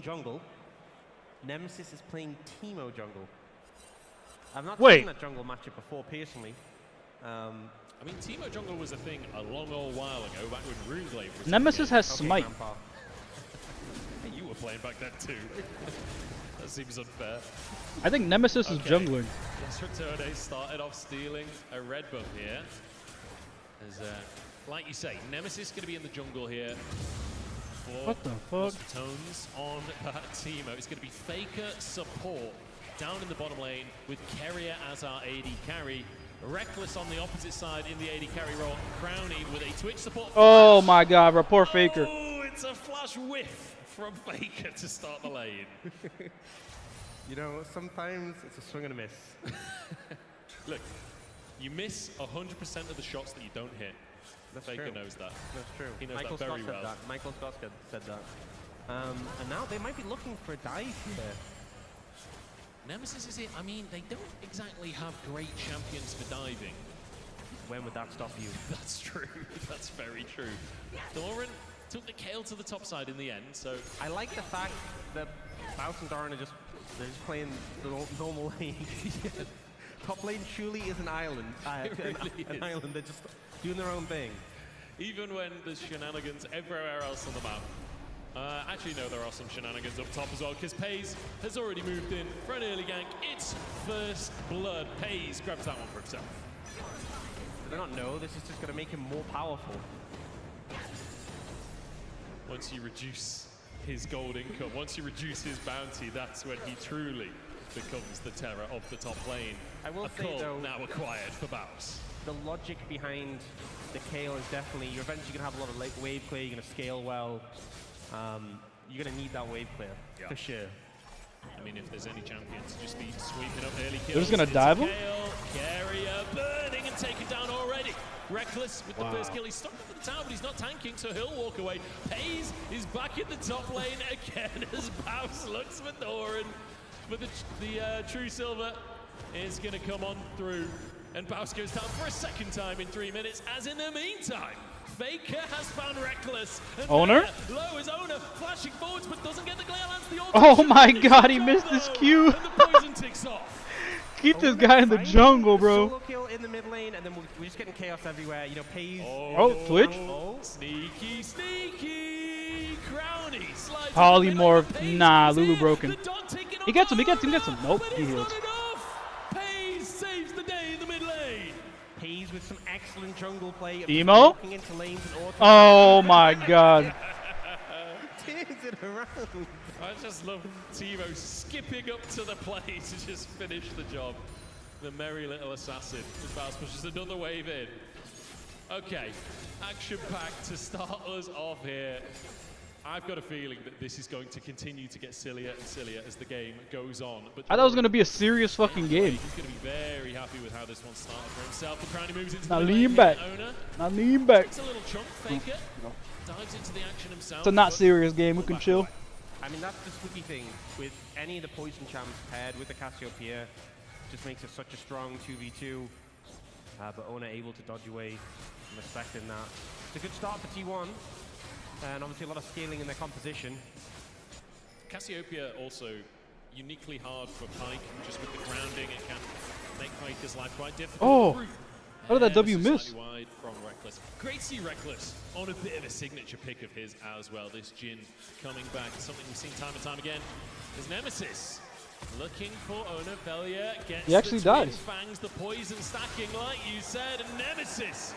jungle. Nemesis is playing Teemo jungle. I've not Wait. seen that jungle matchup before, personally. I mean, Teemo jungle was a thing a long old while ago, back when RuneScape was. Nemesis has Smite. Grandpa. You were playing back then too. That seems unfair. I think Nemesis is jungling. Destructore started off stealing a red buff here. As, like you say, Nemesis going to be in the jungle here. What the fuck? Tones on that Teemo. It's going to be Faker support down in the bottom lane with Keria as our AD carry. Reckless on the opposite side in the AD carry role. Crowny with a Twitch support. Oh my god, bro. Poor Faker. Oh, it's a flash whiff from Faker to start the lane. You know, sometimes it's a swing and a miss. Look, you miss 100% of the shots that you don't hit. Faker knows that. That's true. He knows Michael that very Scott well. said that. Michael Scott said that. And now they might be looking for a dive here. Nemesis is it. I mean, they don't exactly have great champions for diving. When would that stop you? That's true. That's very true. Doran took the Kayle to the top side in the end, so... I like the fact that Baus and Doran are just playing the normal lane. Top lane truly is an island. An island. They're just doing their own thing. Even when there's shenanigans everywhere else on the map. Actually, no, there are some shenanigans up top as well, because Pays has already moved in for an early gank. It's first blood. Pays grabs that one for himself. Do they not know this is just going to make him more powerful? Once you reduce his gold income, once you reduce his bounty, that's when he truly becomes the terror of the top lane. I will say, though, now acquired for Baus. The logic behind the Kayle is definitely you're eventually going to have a lot of wave clear, you're going to scale well. You're going to need that wave clear, for sure. I mean, if there's any champions, just be sweeping up early kills. They're just going to dive him? Keria burning and taken down already. Reckless with the first kill. He's stuck up at the tower, but he's not tanking, so he'll walk away. Pays is back in the top lane again as Baus looks for Doran. But the True Silver is going to come on through. And Baus goes down for a second time in 3 minutes, as in the meantime, Faker has found Reckless. Owner? Low is Owner, flashing forwards, but doesn't get the glare lance. The Oh my god, he missed his Q. And the poison ticks off. Keep this guy in the jungle, bro. Solo kill in the mid lane, and then we're just getting chaos everywhere. You know, Pays. Oh, Twitch. Oh, sneaky, sneaky. Crowny slides. Polymorph. Nah, Lulu broken. He gets him, he gets him, he gets him. Nope, he heals. Pays saves the day in the mid lane. Pays with some excellent jungle play. Emo? Into lanes and auto. Oh my god. Turns it around. I just love Teemo skipping up to the play to just finish the job. The merry little assassin. Baus pushes another wave in. Okay, action-packed to start us off here. I've got a feeling that this is going to continue to get sillier and sillier as the game goes on. But I thought it was going to be a serious fucking game. He's going to be very happy with how this one started for himself. The Crowny moves into Now the lean lane. back. Owner Now lean back. takes a little chunk. Faker dives into the action himself. It's a not serious game, we can chill. I mean, that's the spooky thing with any of the poison champs paired with the Cassiopeia. Just makes it such a strong 2v2. But Ona able to dodge away. I'm expecting that. It's a good start for T1. And obviously a lot of scaling in their composition. Cassiopeia also uniquely hard for Pyke, just with the grounding. It can make Pyke's life quite difficult. Oh, how did that W miss? Wide from Reckless. Great to see Reckless on a bit of a signature pick of his as well. This Jhin coming back, something we've seen time and time again. There's Nemesis looking for Ona. Velia gets He actually the twin dies. fangs, the poison stacking like you said, and Nemesis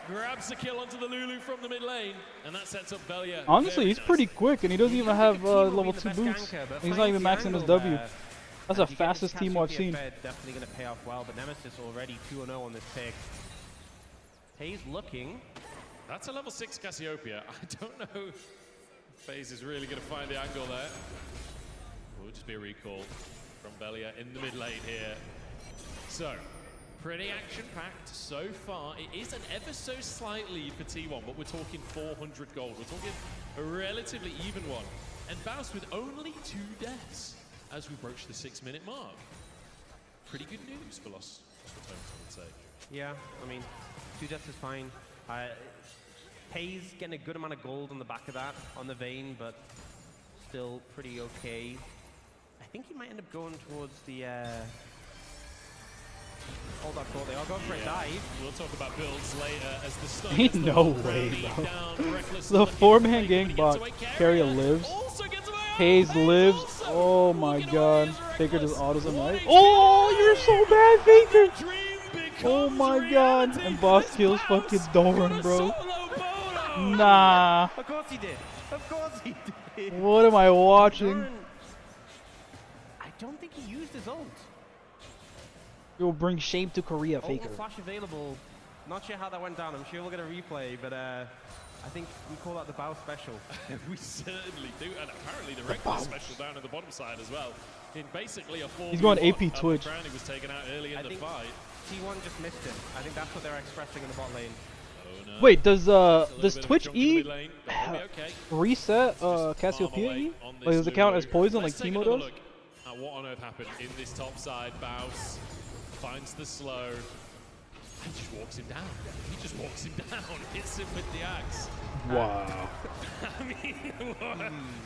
grabs the kill onto the Lulu from the mid lane, and that sets up Velia. Honestly, he's pretty quick, and he doesn't even have level 2 boots. He's not even maxing his W. That's the fastest Teemo I've seen. Definitely going to pay off well, but Nemesis already 2-0 on this pick. Hayes looking. That's a level 6 Cassiopeia. I don't know if FaZe is really going to find the angle there. Will just be a recall from Velia in the mid lane here. So, pretty action-packed so far. It is an ever so slight lead for T1, but we're talking 400 gold. We're talking a relatively even one. And Baus with only 2 deaths as we broach the 6-minute mark. Pretty good news for Lost Tones, I would say. Yeah, I mean, 2 deaths is fine. Pays getting a good amount of gold on the back of that, on the Vayne, but still pretty okay. I think he might end up going towards the... Hold that thought, they are going for a dive. We'll talk about builds later as the stun Ain't gets no the way, down, bro. Reckless The looking four-man Faker, but gang he bot gets away. Carrier lives. Also gets away. Hayes lives. Also Oh my walking god. away is Faker Reckless. just autos him, One right? HP Oh, you're so bad, Faker! Dream Oh becomes my god. reality. And boss This kills Baus fucking got Doran, a bro. solo bono. Nah. Of course he did. Of course he did. What am I watching? Doran, I don't think he used his ult. You'll bring shame to Korea, Ult Faker. and flash available. Not sure how that went down. I'm sure we'll get a replay, but I think we call that the Baus special. We certainly do, and apparently the Reckless special down on the bottom side as well. In basically a 4v1. He's going AP Twitch. Brownie was taken out early in the think fight. T1 just missed him. I think that's what they're expressing in the bot lane. Oh, no. Wait, does Just a little does bit of Twitch junk in the E mid lane, but we'll be okay. reset Cassiopeia E? Like, does it count as poison like Let's take Teemo another does? look at what on earth happened in this top side. Baus finds the slow. He just walks him down. He just walks him down, hits him with the axe. Wow. I mean,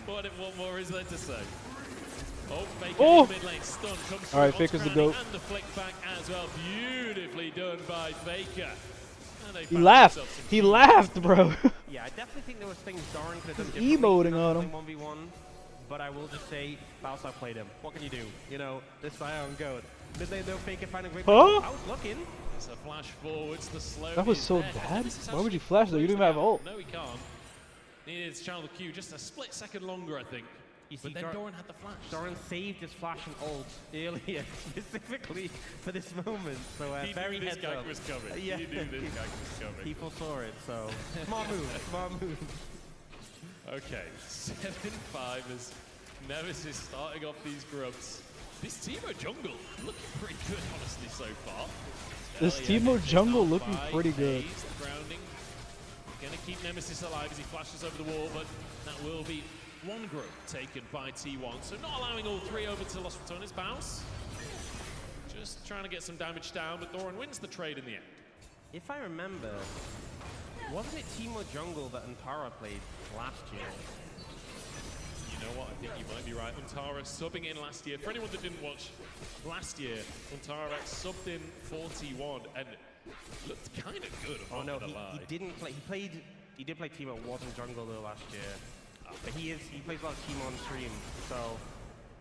what more is there to say? Oh, Faker Oh! in mid lane, stun comes All right, through Faker's onto the Crowny, goat. and the flick back as well. Beautifully done by Faker. And they He found laughed. themselves some He huge laughed, bro. Yeah, I definitely think there was things Doran could have done He's differently. emoting on in him. 1v1, but I will just say, Baus outplayed him. What can you do? You know, this Sion goat. Mid lane though, Faker finding a great Huh? I was looking. It's a flash forwards, the slow That was is so there. bad. This is Why would you actually flash though? You close didn't even have now. ult. No, he can't. Needed to channel the Q just a split second longer, I think. You see, But then Doran had the flash. Doran saved his flash and ult earlier, specifically for this moment. So He very knew this heads guy up. was coming. Yeah. He knew this guy was coming. He foresaw it, so smart move, smart move. Okay, 7-5 as Nemesis starting off these grubs. This Teemo jungle looking pretty good, honestly, so far. This Hell yeah, Teemo Nemesis jungle down looking by pretty good. Hayes, the grounding. Gonna keep Nemesis alive as he flashes over the wall, but that will be one grub taken by T1. So not allowing all three over to Lost Return. It's Baus. Just trying to get some damage down, but Doran wins the trade in the end. If I remember, wasn't it Teemo jungle that Antara played last year? You know what? I think you might be right. Untara subbing in last year. For anyone that didn't watch last year, Untara subbed in 41 and looked kind of good. Oh no, he he didn't play. He did play Teemo. Wasn't jungle though last year. But he plays a lot of Teemo on stream. So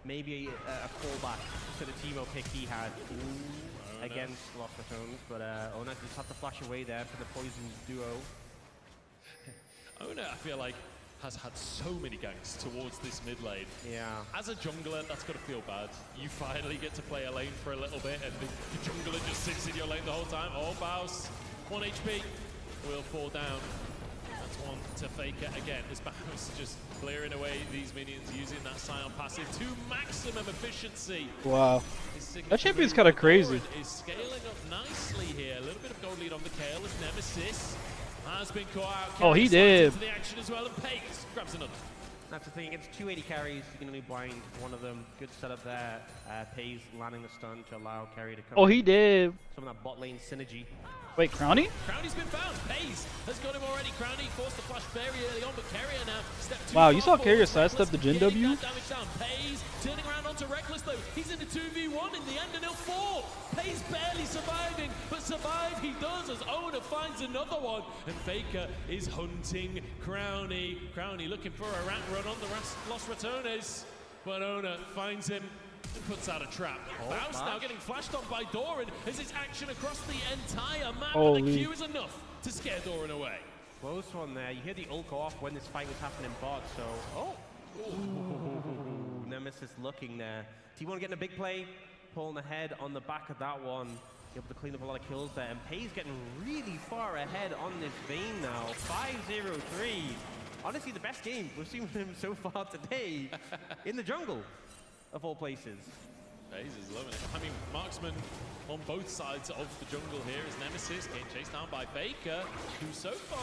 maybe a callback to the Teemo pick he had against Lost Returns. But Ona just had to flash away there for the poison duo. Ona, I feel like, has had so many ganks towards this mid lane. Yeah. As a jungler, that's got to feel bad. You finally get to play a lane for a little bit, and the jungler just sits in your lane the whole time. Oh, Baus, 1 HP, will fall down. That's one to Faker again. As Baus just clearing away these minions using that Scion passive to maximum efficiency. Wow. His signature That champion's move, kind of crazy. Doran is scaling up nicely here. A little bit of gold lead on the Kayle as Nemesis has been caught out. Oh, he Carry slides did. into the action as well, and Pace grabs another. That's the thing, against 280 carries, you can only blind one of them. Good setup there. Pays landing the stun to allow carry to come Oh, in. he did. Some of that bot lane synergy. Wait, Crowny? Crowny's been found. Pays has got him already. Crowny forced the flash very early on, but Carrier now stepped too Wow, far you saw Carrier forward. sidestep the Jin Getting W? that damage down. Pays turning around onto Reckless though. He's in the 2v1 in the end and he'll fall. Pays barely surviving, but survive he does as Ona finds another one. And Faker is hunting Crowny. Crowny looking for a rat run on the Lost Returners, but Ona finds him and puts out a trap. Baus now getting flashed on by Doran as it's action across the entire map, and the Holy. Q is enough to scare Doran away. Close one there. You hear the ult go off when this fight was happening bot, so... Oh! Ooh, Nemesis looking there. T1 getting a big play, pulling ahead on the back of that one. Able to clean up a lot of kills there, and Pays getting really far ahead on this vein now. 5-0-3. Honestly, the best game we've seen from him so far today in the jungle, of all places. Pays is loving it. I mean, marksman on both sides of the jungle here is Nemesis getting chased down by Faker, who so far,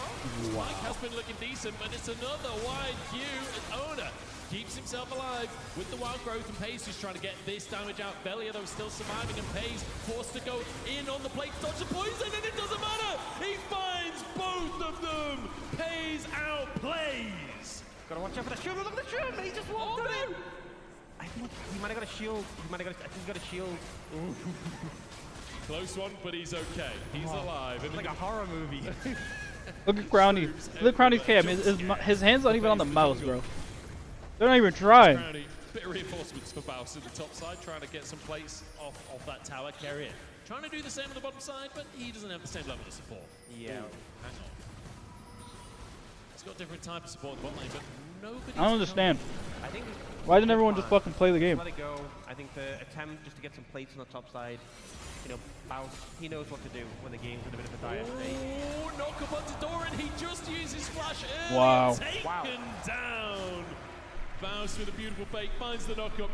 Mike has been looking decent, but it's another wide Q, and Ona keeps himself alive with the wild growth, and Pays just trying to get this damage out. Belia though still surviving, and Pays forced to go in on the plate, dodge the poison, and it doesn't matter! He finds both of them! Pays outplays Gotta watch out for the shield. Look at the shield. He just walked in. I think he might have got a shield. I think he got a shield. Ooh. Close one, but he's okay. He's alive. It's like a horror movie. Look at Crowny. Look at Crowny's cam. His hand's not even on the mouse, bro. They're not even trying. Crowny, bit of reinforcements for Baus at the top side, trying to get some plates off that tower carrier. Trying to do the same on the bottom side, but he doesn't have the same level of support. Yeah. Ooh, hang on. He's got different type of support in the bot lane, but nobody. I don't understand. I think Why didn't everyone just fucking play the game? Let it go. I think the attempt just to get some plates on the top side. You know, Baus, he knows what to do when the game's in a bit of a dire state. Oh, knock up onto Doran. He just uses flash early. Wow. Taken down. Baus with a beautiful bait finds the knock up,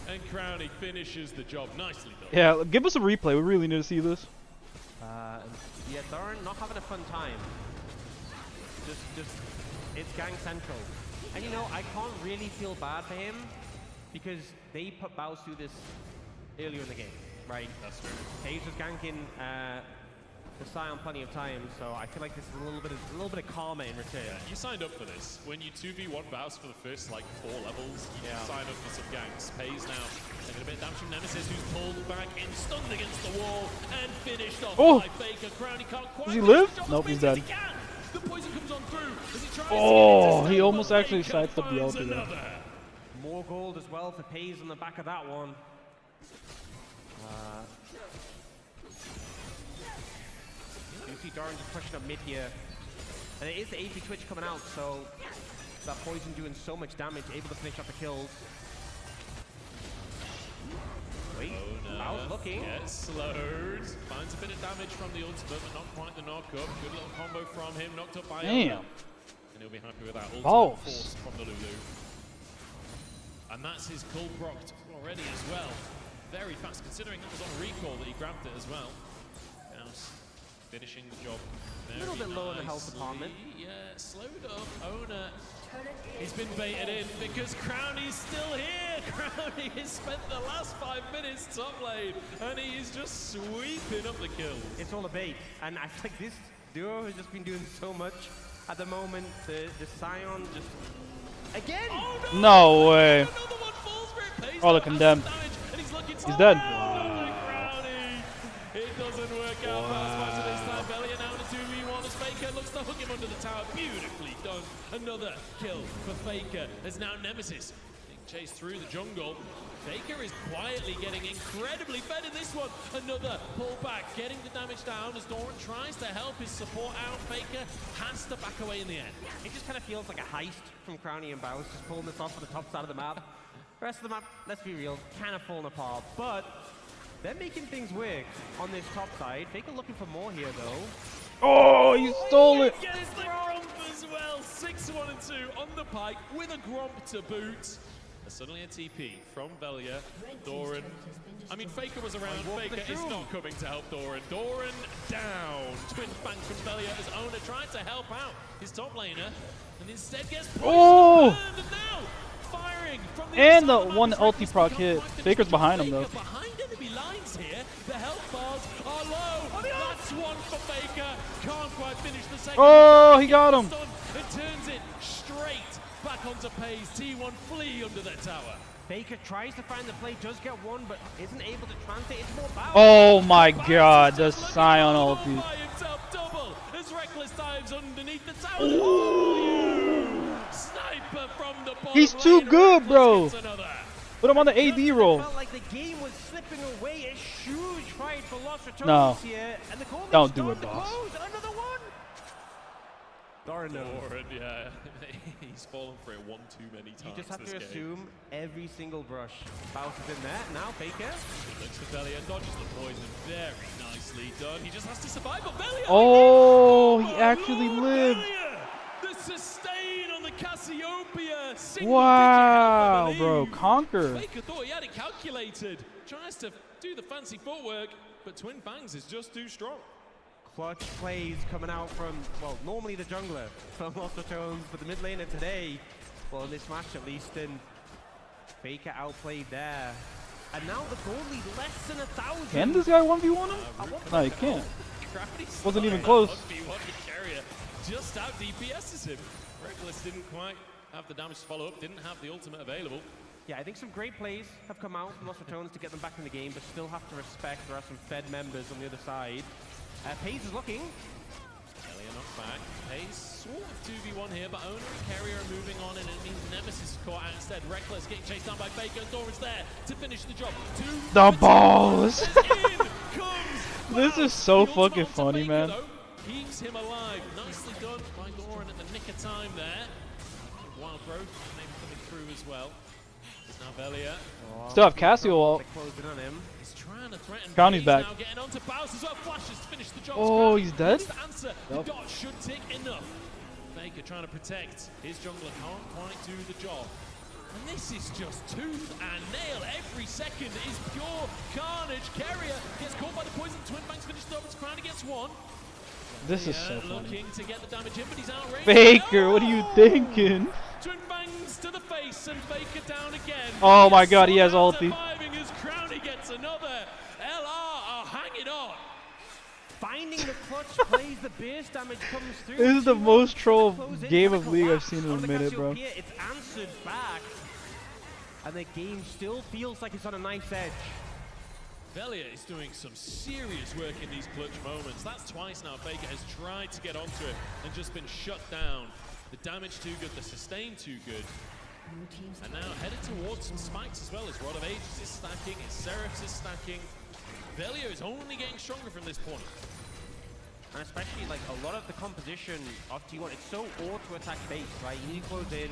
and Crowny finishes the job. Nicely done. Yeah, give us a replay. We really need to see this. Yeah, Doran not having a fun time. Just, it's gang central. And you know, I can't really feel bad for him because they put Baus through this earlier in the game, right? That's true. He's just ganking the Scion plenty of times, so I feel like this is a little bit of karma in return. Yeah, you signed up for this. When you 2v1 Baus for the first like 4 levels, you sign up for some ganks. Pays now taking a bit of damage from Nemesis, who's pulled back in, stunned against the wall, and finished off by Faker. Crowny can't quite. Does he live? Nope, he's dead. The poison comes on through as he tries Oh, he almost actually sidestepped the ulti there. More gold as well for Pays on the back of that one. You see Doran just pushing up mid here. And it is the AP Twitch coming out, so that poison doing so much damage, able to finish up the kills. Wait, Baus looking. Gets slowed. Finds a bit of damage from the ultimate, but not quite the knock-up. Good little combo from him, knocked up by Damn. And he'll be happy with that ultimate Balls. force from the Lulu. And that's his cull procced already as well. Very fast, considering that was on a recall that he grabbed it as well. Baus finishing the job very A little bit low in the health nicely. department. Yeah, slowed up. Owner, he's been baited in because Crowny's still here. Crowny has spent the last 5 minutes top lane, and he is just sweeping up the kills. It's all a bait, and I think this duo has just been doing so much at the moment. The Scion just again. Oh, No way. Another one falls for it. Pays Oh, the the condemned. damage, and he's looking He's dead. Crowny. It doesn't work out for this time. Bellier now in a 2v1 as Faker looks to hook him under the tower. Beautifully done. Another kill for Faker. There's now Nemesis being chased through the jungle. Faker is quietly getting incredibly fed in this one. Another pullback, getting the damage down as Doran tries to help his support out. Faker has to back away in the end. It just kind of feels like a heist from Crowny and Baus, just pulling this off on the top side of the map. The rest of the map, let's be real, kind of falling apart, but they're making things work on this top side. Faker looking for more here, though. Oh, you stole it. Gets the Gromp as well. 6-1 and 2 on the pike with a Gromp to boot. Suddenly a TP from Velia. Doran. I mean, Faker was around. Faker is not coming to help Doran. Doran down. Twin bang from Velia as Owner tried to help out his top laner and instead gets poisoned. Oh! And now firing from the And the inside of one Magnus. ulti proc hit. Faker's behind him, though. Faker behind enemy lines here. The health bars are low. That's one for Faker. Can't quite finish the second. Oh, he got him. It turns it straight back onto Pays. T1 flee under their tower. Faker tries to find the play, does get one, but isn't able to translate into more Baus. Oh my god, the Scion ulti. By himself, double as Reckless dives underneath the tower. Oh, sniper from the bottom He's too lane. good, Reckless bro. gets another. Put him on the AD roll. Felt like the game was slipping away. A huge fight for Lost Returns No. here, and the goal Don't do it, boss. Another one. Doran knows. Doran, yeah, he's fallen for it one too many times. You just have this to game. assume every single brush. Baus is in there. Now Faker. Looks for Velia, dodges the poison. Very nicely done. He just has to survive. But Velia, Oh, he actually Lord, lived. Velia, the sustain on the Cassiopeia. Wow, Single-digit bro, health, I believe. conquer. Faker thought he had it calculated. Tries to do the fancy footwork, but Twin Fangs is just too strong. Clutch plays coming out from, well, normally the jungler from Lost Returns, but the mid laner today, well, in this match at least, and Faker outplayed there. And now the goal lead less than 1,000. Can this guy 1v1 him? No, he can't. Wasn't even close. 1v1 with Carrier just out DPS's him. Reckless didn't quite have the damage to follow up, didn't have the ultimate available. Yeah, I think some great plays have come out from Lost Ratones to get them back in the game, but still have to respect there are some Fed members on the other side. Paze is looking. Belia knocked back. Paze sort of 2v1 here, but Ona and Carrier are moving on, and it means Nemesis is caught out instead. Reckless getting chased down by Faker, and Doran's there to finish the job. The balls! This is so fucking funny, man. Keeps him alive. Nicely done by Doran at the nick of time there. Wild growth maybe coming through as well. It's now Belia. Still have Cassio. He's trying to threaten. County's back. Now getting onto Bowser as well. Flashes to finish the job. Oh, he's dead? The answer. The dot should tick enough. Faker trying to protect his jungler. Can't quite do the job. And this is just tooth and nail. Every second is pure carnage. Carrier gets caught by the poison. Twin Fangs finished off. It's Crowney gets one. This is so funny. Looking to get the damage in, but he's outraged. Faker, what are you thinking? Twin Fangs to the face and Faker down again. Oh my god, he has ulti. Surviving as Crowney gets another. LR are hanging on. Finding the clutch plays, the burst damage comes through. This is the most troll game of League I've seen in a minute, bro. It's answered back. And the game still feels like it's on a knife's edge. Belia is doing some serious work in these clutch moments. That's twice now Faker has tried to get onto it and just been shut down. The damage too good, the sustain too good. And now headed towards some spikes as well as Rod of Ages is stacking, his Seraphs is stacking. Belia is only getting stronger from this point. And especially like a lot of the composition of T1, it's so auto-attack based, right? You need to close in,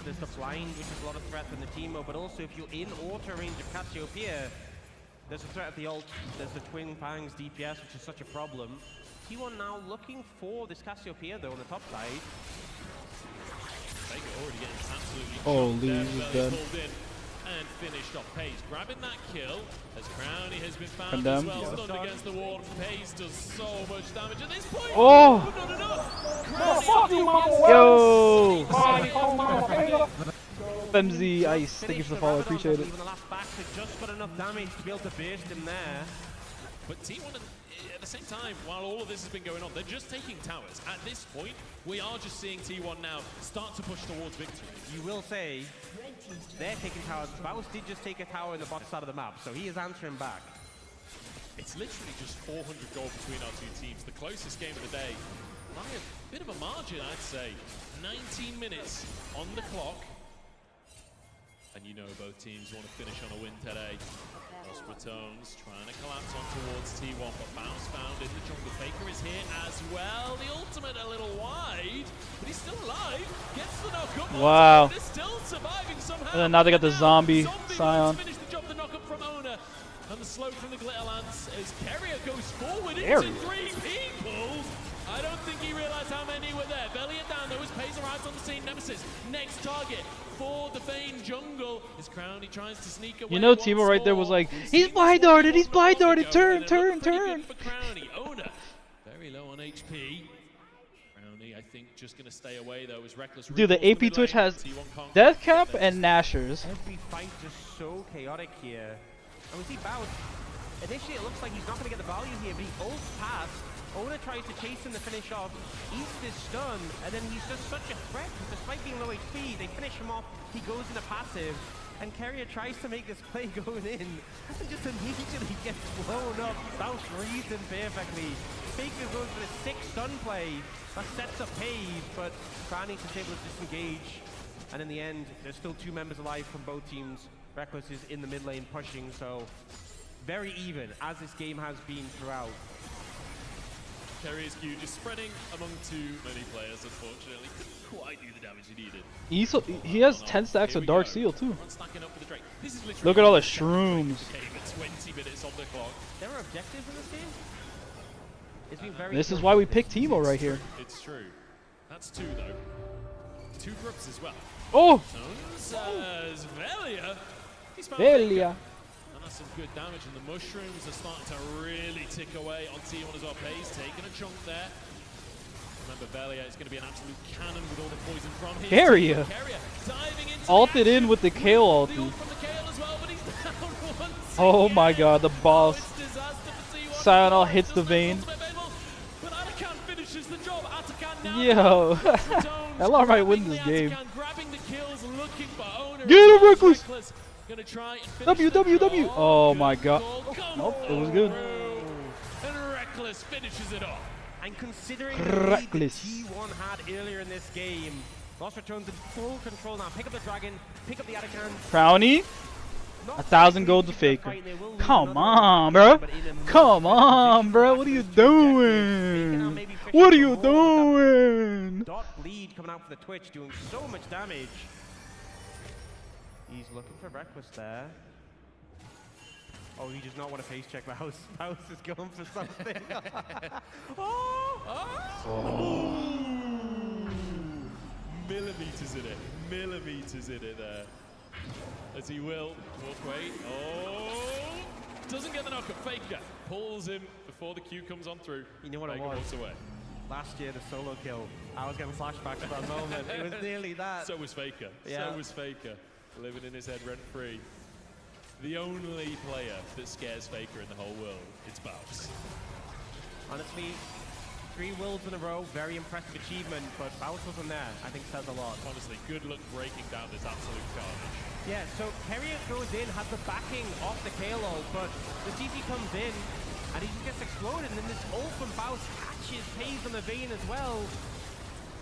there's the blind, which is a lot of threat from the Teemo, but also if you're in auto range of Cassiopeia, there's a threat of the ult, there's the Twin Fangs DPS, which is such a problem. T1 now looking for this Cassiopeia though on the top side. Faker already getting absolutely holy, he's dead. And finished off. Paze grabbing that kill as Crowney has been found Condemned. as well. Stunned against the wall. Paze does so much damage at this point. Oh! Not enough. Yo! FMZ Ice, thank you for the follow, I appreciate it. Even the last back just got enough damage to be able to burst him there. But T1 at the same time, while all of this has been going on, they're just taking towers. At this point, we are just seeing T1 now start to push towards victory. You will say they're taking towers. Baus did just take a tower in the bottom side of the map, so he is answering back. It's literally just 400 gold between our two teams. The closest game of the day by a bit of a margin, I'd say. 19 minutes on the clock. And you know both teams want to finish on a win today. Lost Ratones trying to collapse on towards T1, but Baus found in the jungle. Faker is here as well. The ultimate a little wide, but he's still alive. Gets the knock-up. Wow. They're still surviving somehow. And then now they got the zombie Scion. Finish the job, the knock-up from Ona. And the slope from the Glitter Lance as Carrier goes forward into three people. I don't think he realized how many were there. Belia down though as Paze arrives on the scene. Nemesis, next target for the Vayne jungle. As Crowney tries to sneak away. You know Teemo right there was like, he's blind darted, he's blind darted, turn. For Crowney, Ona, very low on HP. Crowney, I think, just gonna stay away though as Reckless. Dude, the AP Twitch has Death Cap and Nashers. Every fight just so chaotic here. And we see Baus. Initially it looks like he's not gonna get the value here, but he ults past. Ona tries to chase him to finish off. East is stunned, and then he's just such a threat. Despite being low HP, they finish him off. He goes into passive, and Carrier tries to make this play going in, and just immediately gets blown up. Baus reads him perfectly. Faker goes for the 6 stun play. That sets up Paze, but Crowney is able to disengage. And in the end, there's still 2 members alive from both teams. Reckless is in the mid lane pushing, so very even, as this game has been throughout. Carrier's Q just spreading among too many players, unfortunately. Couldn't quite do the damage he needed. He has 10 stacks of Dark Seal too. Look at all the shrooms. 20 minutes on the clock. There are objectives in this game? It's been very this is why we picked Teemo right here. It's true. That's 2 though. 2 groups as well. Oh! Velia. He's found Velia. And that's some good damage, and the mushrooms are starting to really tick away on T1 as well. Paze taking a chunk there. Remember, Velia is going to be an absolute cannon with all the poison from him. Carrier diving into ulted in with the Kale ulti. Oh my god, the boss. Scion hits the Vayne. Yo, LR might win this game. Get him, Reckless! Gonna try and W, W, W! Oh my god. Nope, it was good. And Reckless finishes it off. And considering the lead that Reckless. T1 had earlier in this game, Lost Returns in full control now. Pick up the Dragon, pick up the Adakan. Brownie. 1,000 gold to Faker. Come on, bro. Come on, bro. What are you doing? What are you doing? Dot lead coming out for the Twitch, doing so much damage. He's looking for Reckless there. Oh, he does not want to face check Mouse. Mouse is going for something. Millimeters in it. Millimeters in it there. As he will walk away. Oh! Doesn't get the knockup. Faker pulls him before the Q comes on through. You know what Faker it was? walks away. Last year, the solo kill. I was getting flashbacks to that moment. It was nearly that. So was Faker. Yeah. So was Faker. Living in his head rent free. The only player that scares Faker in the whole world, it's Baus. Honestly, 3 worlds in a row, very impressive achievement, but Baus wasn't there. I think says a lot. Honestly, good luck breaking down this absolute carnage. Yeah, so Carrier goes in, has the backing off the KO, but the CC comes in, and he just gets exploded, and then this ult from Baus catches Pays on the vein as well.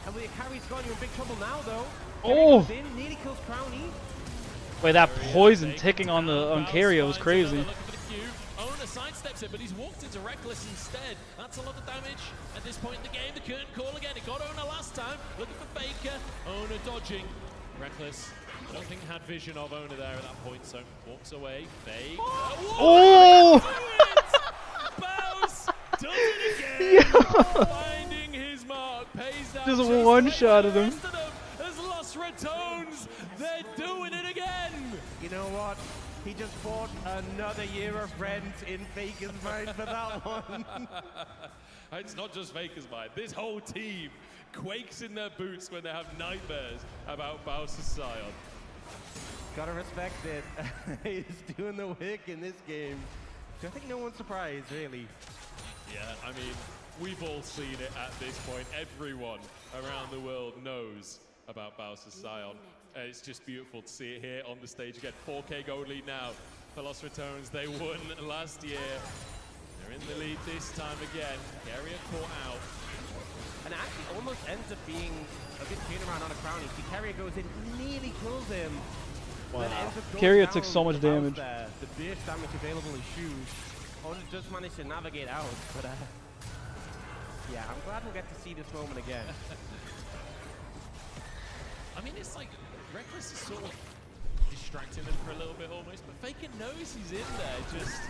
And with your carry's gone, you're in big trouble now, though. Oh! Goes in, nearly kills Crowny. Wait, that poison ticking on the Carrier was crazy. Owner sidesteps it, but he's walked into Reckless instead. That's a lot of damage at this point in the game. The curtain call again. It got Owner last time. Looking for Faker. Owner dodging. Reckless, I don't think had vision of Owner there at that point, so walks away. Faker. Oh! Baus does it again. Finding his mark. Pays down. Just one shot at him. As Lost Retones, they're doing it again. You know what? He just bought another year of rent in Faker's mind for that one. It's not just Faker's mind. This whole team quakes in their boots when they have nightmares about Baus' Scion. Gotta respect it. He's doing the work in this game. I think no one's surprised, really. Yeah, I mean, we've all seen it at this point. Everyone around the world knows about Baus' Scion. It's just beautiful to see it here on the stage again. 4K gold lead now for Lost Retones. They won last year. They're in the lead this time again. Carrier caught out. And it actually almost ends up being a good turnaround on a Crowny. The Carrier goes in, nearly kills him. Wow. Carrier Carrier took so much damage. The burst damage available in shoes. Owner just managed to navigate out, but yeah, I'm glad we'll get to see this moment again. I mean, it's like Reckless is sort of distracting them for a little bit almost, but Faker knows he's in there. Just,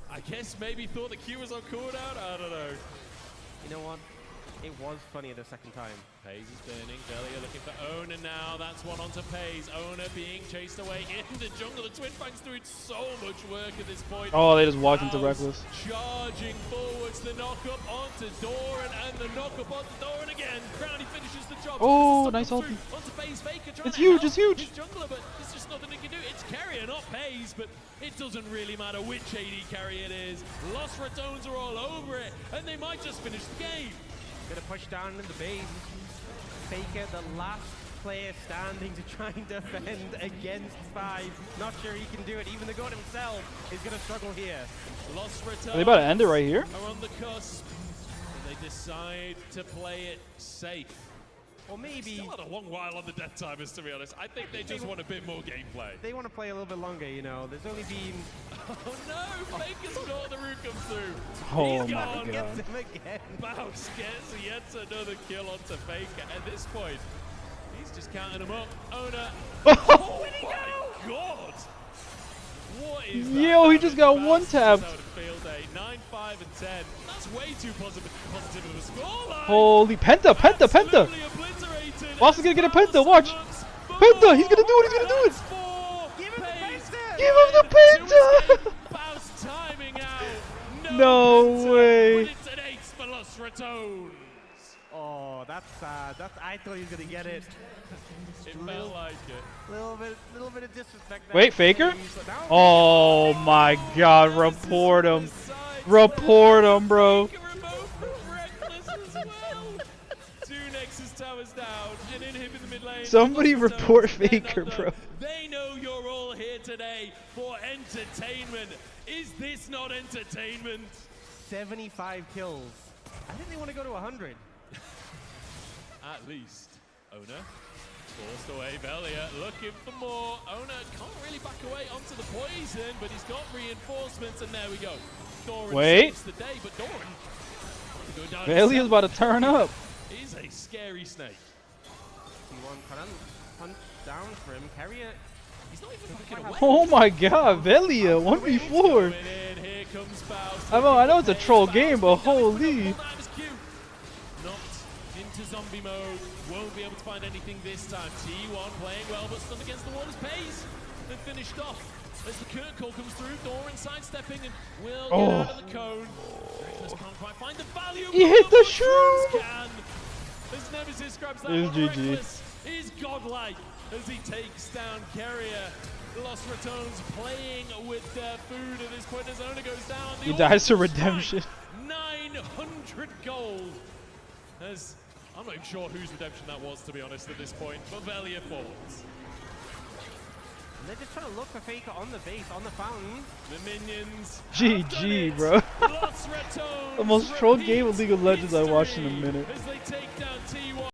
I guess maybe thought the Q was on cooldown. I don't know. You know what? It was funnier the second time. Pays is burning. Velia looking for Owner now. That's one onto Pays. Owner being chased away in the jungle. The Twin Fangs doing so much work at this point. Oh, they just walked into Reckless. Charging forwards. The knockup onto Doran and the knockup onto Doran again. Crowny finishes the job. Oh, nice ulti. Onto Pays. Faker trying It's to huge, help it's huge. his jungler, but there's just nothing he can do. It's Carrier, not Pays, but it doesn't really matter which AD carry it is. Lost Retones are all over it, and they might just finish the game. Gonna push down in the base. Faker, the last player standing to try and defend against 5. Not sure he can do it. Even the god himself is gonna struggle here. Lost Retones Are they about to end it right here? are on the cusp, and they decide to play it safe. Or maybe Still had a long while on the death timers, to be honest. I think they just want a bit more gameplay. they want to play a little bit longer, you know. There's only been Oh no! Faker's got the root come through. Oh He's my gone. god. gets him again. Baus gets yet another kill onto Faker. At this point, he's just counting them up. Owner. Oh my god! What is that? Yo, he just got Baus one is tapped. out of field day. 9, 5, and 10. That's way too positive of a scoreline. Holy Penta, Penta, Penta. Absolutely obliterated. Baus is gonna get a Penta, watch. Penta, he's gonna do it, he's gonna do it. Give him the Penta! Give him the Penta! Baus timing out. No Penta, way. But it's an ace for Lost Retones. Oh, that's sad. I thought he was gonna get it. It felt like it. Little bit of disrespect. there. Wait, Faker? But now- Oh my god, report him. Report him, bro. Faker removed from Reckless as well. 2 Nexus towers down, and in him in the mid lane. Somebody Lost Returns, report they're Faker, not, bro. though. They know you're all here today for entertainment. Is this not entertainment? 75 kills. I think they want to go to 100. At least. Owner forced away. Belia looking for more. Owner can't really back away onto the poison, but he's got reinforcements, and there we go. Doran saves the day, but Doran Belia's about to turn up. He's a scary snake. T1 punch down for him. Carrier. He's not even backing away. Oh my god, Velia, 1v4. Here comes Faust. I know it's a troll game, but holy. Knocked into zombie mode. Won't be able to find anything this time. T1 playing well, but stunned against the wall as Pays. Then finished off as the curtain call comes through. Doran sidestepping and will get out of the cone. Reckless can't quite find the value. He hit the shoe. As Nemesis grabs that It is one, GG. Reckless is godlike as he takes down Carrier. Lost Returns playing with their food at this point as Owner goes down. He dies to redemption. 900 gold. As I'm not even sure whose redemption that was, to be honest, at this point, but Velia falls. And they're just trying to look for Faker on the base, on the fountain. The minions. GG, bro. Lost Returns The most troll game of League of Legends I watched in a minute. As they take